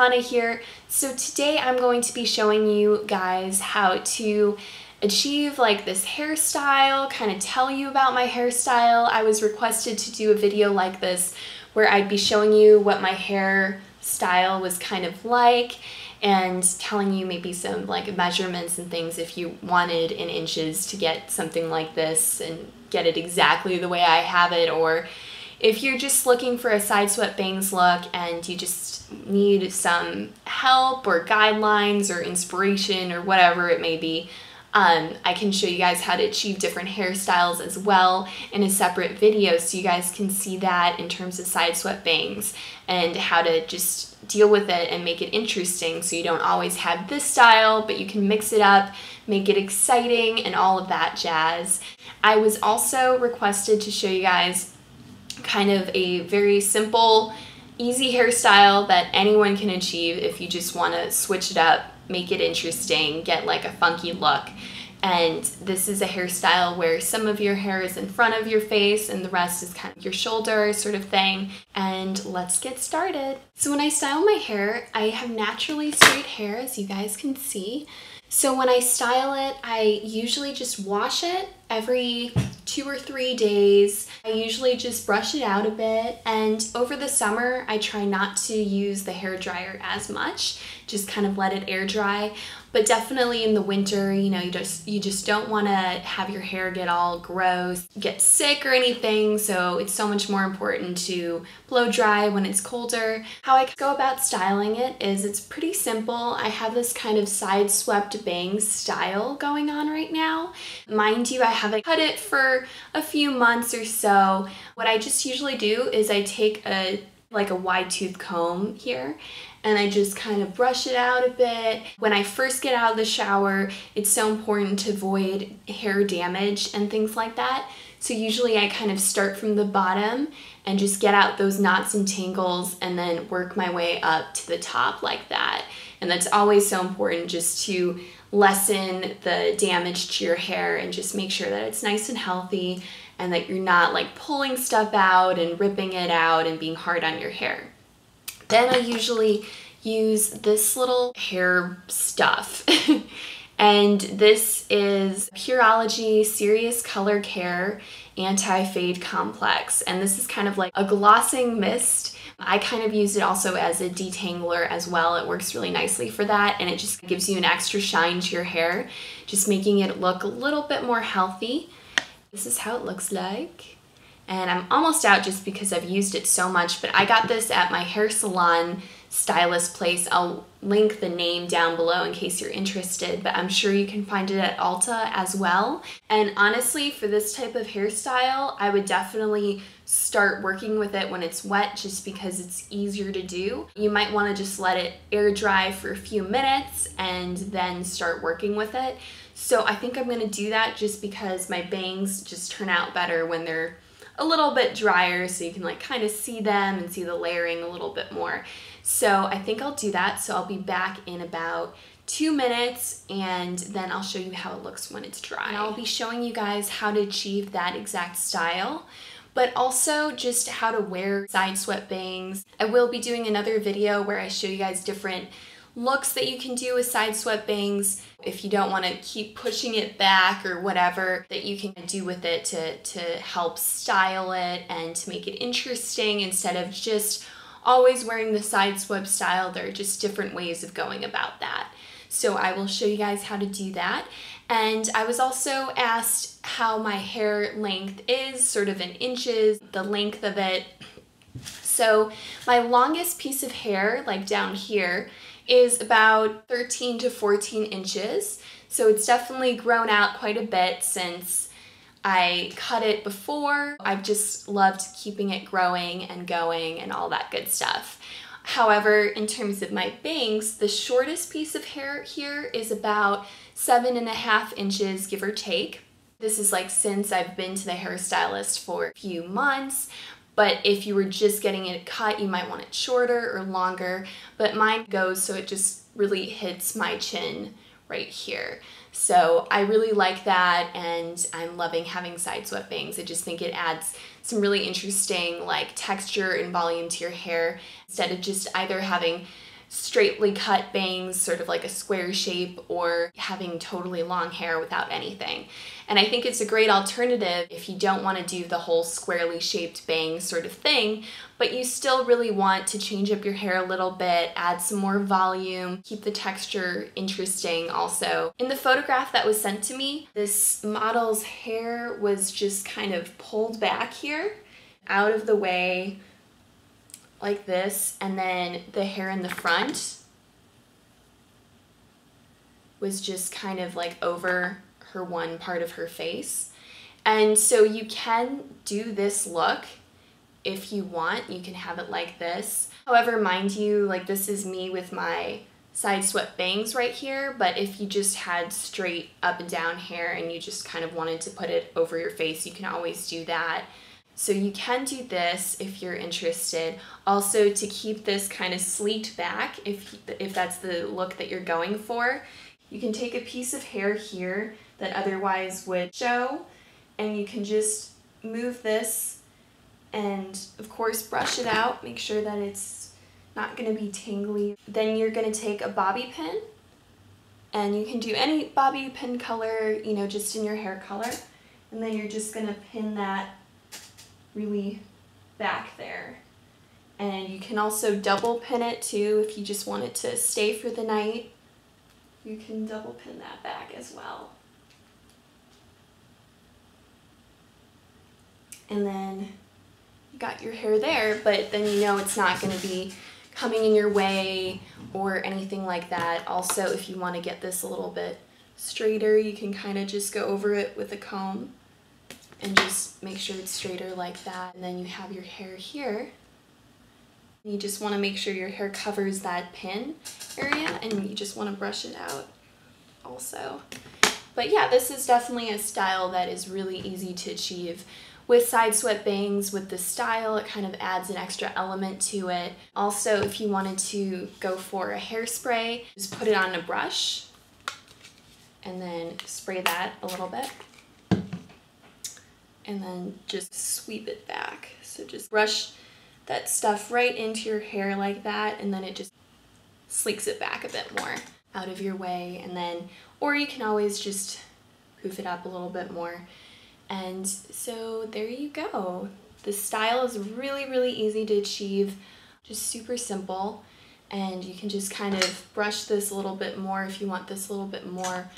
Hannah here. So today I'm going to be showing you guys how to achieve like this hairstyle, kind of tell you about my hairstyle. I was requested to do a video like this where I'd be showing you what my hairstyle was kind of like and telling you maybe some like measurements and things if you wanted in inches to get something like this and get it exactly the way I have it, or if you're just looking for a Sideswept bangs look and you just need some help or guidelines or inspiration or whatever it may be, I can show you guys how to achieve different hairstyles as well in a separate video so you guys can see that in terms of Sideswept bangs and how to just deal with it and make it interesting so you don't always have this style, but you can mix it up, make it exciting, and all of that jazz. I was also requested to show you guys kind of a very simple, easy hairstyle that anyone can achieve if you just want to switch it up, make it interesting, get like a funky look. And this is a hairstyle where some of your hair is in front of your face and the rest is kind of your shoulder sort of thing. And let's get started. So when I style my hair, I have naturally straight hair, as you guys can see. So when I style it, I usually just wash it every 2 or 3 days. I usually just brush it out a bit, and over the summer I try not to use the hair dryer as much, just kind of let it air dry. But definitely in the winter, you know, you just don't want to have your hair get all gross, get sick or anything, so it's so much more important to blow dry when it's colder. How I go about styling it is it's pretty simple. I have this kind of side-swept bangs style going on right now. Mind you, I haven't cut it for a few months or so. What I just usually do is I take a wide tooth comb here and I just kind of brush it out a bit. When I first get out of the shower, it's so important to avoid hair damage and things like that. So usually I kind of start from the bottom and just get out those knots and tangles and then work my way up to the top like that. And that's always so important, just to lessen the damage to your hair and just make sure that it's nice and healthy and that you're not like pulling stuff out and ripping it out and being hard on your hair. Then I usually use this little hair stuff. And this is Pureology Serious Color Care Anti-Fade Complex. And this is kind of like a glossing mist. I kind of use it also as a detangler as well. It works really nicely for that, and it just gives you an extra shine to your hair, just making it look a little bit more healthy. This is how it looks like. And I'm almost out just because I've used it so much, but I got this at my hair salon stylist place. I'll link the name down below in case you're interested, but I'm sure you can find it at Ulta as well. And honestly, for this type of hairstyle, I would definitely start working with it when it's wet just because it's easier to do. You might want to just let it air dry for a few minutes and then start working with it. So I think I'm going to do that just because my bangs just turn out better when they're a little bit drier, so you can like kind of see them and see the layering a little bit more. So I think I'll do that. So I'll be back in about 2 minutes and then I'll show you how it looks when it's dry. And I'll be showing you guys how to achieve that exact style, but also just how to wear Sideswept bangs. I will be doing another video where I show you guys different looks that you can do with Sideswept bangs if you don't want to keep pushing it back or whatever, that you can do with it to help style it and to make it interesting instead of just always wearing the Sideswept style. There are just different ways of going about that. So I will show you guys how to do that. And I was also asked how my hair length is, sort of in inches, the length of it. So my longest piece of hair, like down here, is about 13 to 14 inches. So it's definitely grown out quite a bit since I cut it before. I've just loved keeping it growing and going and all that good stuff. However, in terms of my bangs, the shortest piece of hair here is about 7.5 inches, give or take. This is like since I've been to the hairstylist for a few months. But if you were just getting it cut, you might want it shorter or longer. But mine goes so it just really hits my chin right here. So I really like that, and I'm loving having Sideswept bangs. I just think it adds some really interesting like texture and volume to your hair instead of just either having straightly cut bangs, sort of like a square shape, or having totally long hair without anything. And I think it's a great alternative if you don't want to do the whole squarely shaped bang sort of thing, but you still really want to change up your hair a little bit, add some more volume, keep the texture interesting also. In the photograph that was sent to me, this model's hair was just kind of pulled back here, out of the way, like this, and then the hair in the front was just kind of like over her one part of her face. And so you can do this look if you want. You can have it like this. However, mind you, like this is me with my Sideswept bangs right here, but if you just had straight up and down hair and you just kind of wanted to put it over your face, you can always do that. So you can do this if you're interested. Also, to keep this kind of sleeked back, if that's the look that you're going for, you can take a piece of hair here that otherwise would show, and you can just move this and of course brush it out, make sure that it's not going to be tangly. Then you're going to take a bobby pin, and you can do any bobby pin color, you know, just in your hair color, and then you're just going to pin that really back there. And you can also double pin it too if you just want it to stay for the night. You can double pin that back as well. And then you got your hair there, but then you know it's not going to be coming in your way or anything like that. Also, if you want to get this a little bit straighter, you can kind of just go over it with a comb and just make sure it's straighter like that. And then you have your hair here. You just want to make sure your hair covers that pin area, and you just want to brush it out also. But yeah, this is definitely a style that is really easy to achieve. With Sideswept bangs, with this style, it kind of adds an extra element to it. Also, if you wanted to go for a hairspray, just put it on a brush and then spray that a little bit. And then just sweep it back. So just brush that stuff right into your hair like that, and then it just sleeks it back a bit more out of your way. And then, or you can always just poof it up a little bit more. And so there you go. The style is really, really easy to achieve, just super simple. And you can just kind of brush this a little bit more if you want this a little bit more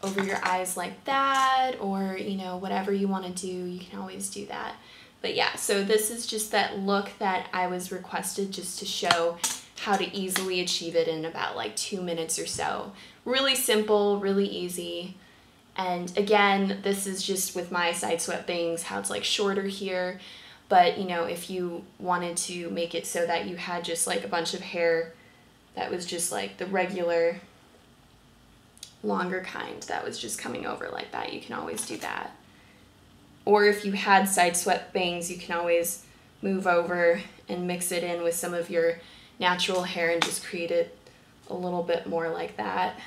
over your eyes like that, or, you know, whatever you want to do, you can always do that. But yeah, so this is just that look that I was requested just to show how to easily achieve it in about like 2 minutes or so. Really simple, really easy. And again, this is just with my Sideswept bangs, how it's like shorter here. But, you know, if you wanted to make it so that you had just like a bunch of hair that was just like the regular longer kind that was just coming over like that, you can always do that. Or if you had Sideswept bangs, you can always move over and mix it in with some of your natural hair and just create it a little bit more like that.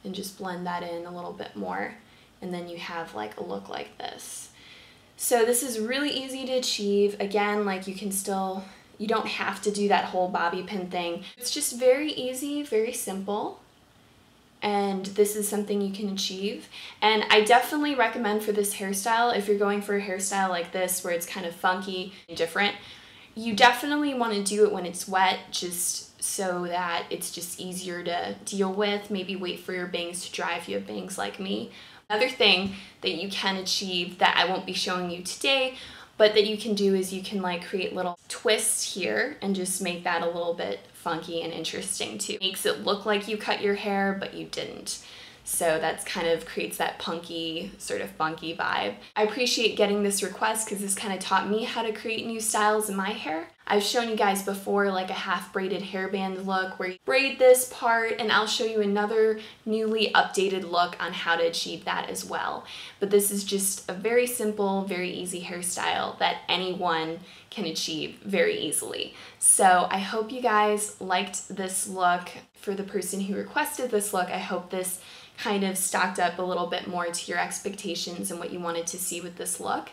And just blend that in a little bit more. And then you have like a look like this. So this is really easy to achieve. Again, like you can still, you don't have to do that whole bobby pin thing. It's just very easy, very simple. And this is something you can achieve. And I definitely recommend for this hairstyle, if you're going for a hairstyle like this where it's kind of funky and different, you definitely want to do it when it's wet, just so that it's just easier to deal with. Maybe wait for your bangs to dry if you have bangs like me. Another thing that you can achieve that I won't be showing you today, but that you can do is you can like create little twists here and just make that a little bit funky and interesting too. Makes it look like you cut your hair, but you didn't. So that's kind of creates that punky, sort of funky vibe. I appreciate getting this request because this kind of taught me how to create new styles in my hair. I've shown you guys before like a half braided hairband look where you braid this part, and I'll show you another newly updated look on how to achieve that as well. But this is just a very simple, very easy hairstyle that anyone can achieve very easily. So I hope you guys liked this look. For the person who requested this look, I hope this kind of stocked up a little bit more to your expectations and what you wanted to see with this look.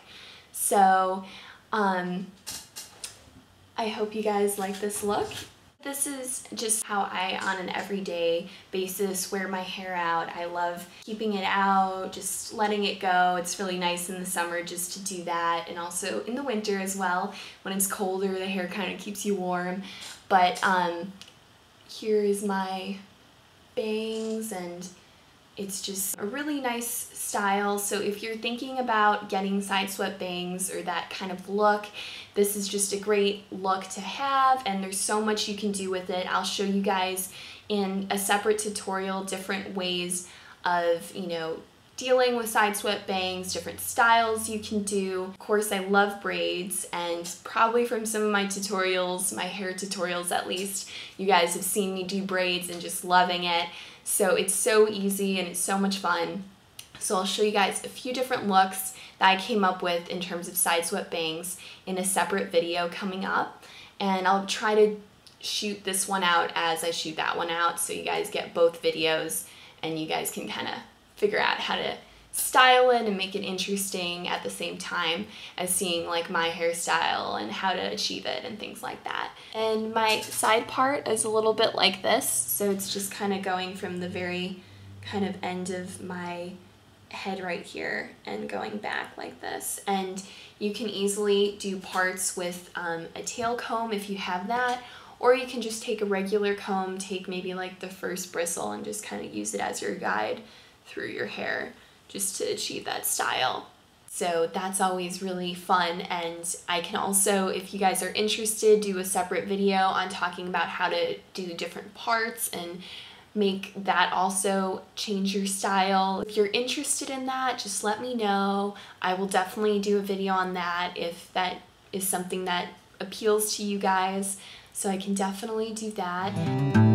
So I hope you guys like this look, This is just how I, on an everyday basis, wear my hair out. I love keeping it out, just letting it go. It's really nice in the summer just to do that, and also in the winter as well. When it's colder, the hair kind of keeps you warm. But here is my bangs, and it's just a really nice style. So if you're thinking about getting Sideswept bangs or that kind of look, this is just a great look to have, and there's so much you can do with it. I'll show you guys in a separate tutorial different ways of, you know, dealing with Sideswept bangs, different styles you can do. Of course, I love braids, and probably from some of my tutorials, my hair tutorials at least, you guys have seen me do braids and just loving it. So it's so easy and it's so much fun. So I'll show you guys a few different looks that I came up with in terms of Sideswept bangs in a separate video coming up. And I'll try to shoot this one out as I shoot that one out, so you guys get both videos and you guys can kind of figure out how to style it and make it interesting at the same time as seeing like my hairstyle and how to achieve it and things like that. And my side part is a little bit like this, so it's just kind of going from the very kind of end of my head right here and going back like this. And you can easily do parts with a tail comb if you have that, or you can just take a regular comb, take maybe like the first bristle and just kind of use it as your guide through your hair just to achieve that style. So that's always really fun, and I can also, if you guys are interested, do a separate video on talking about how to do different parts and make that also change your style. If you're interested in that, just let me know. I will definitely do a video on that if that is something that appeals to you guys, so I can definitely do that.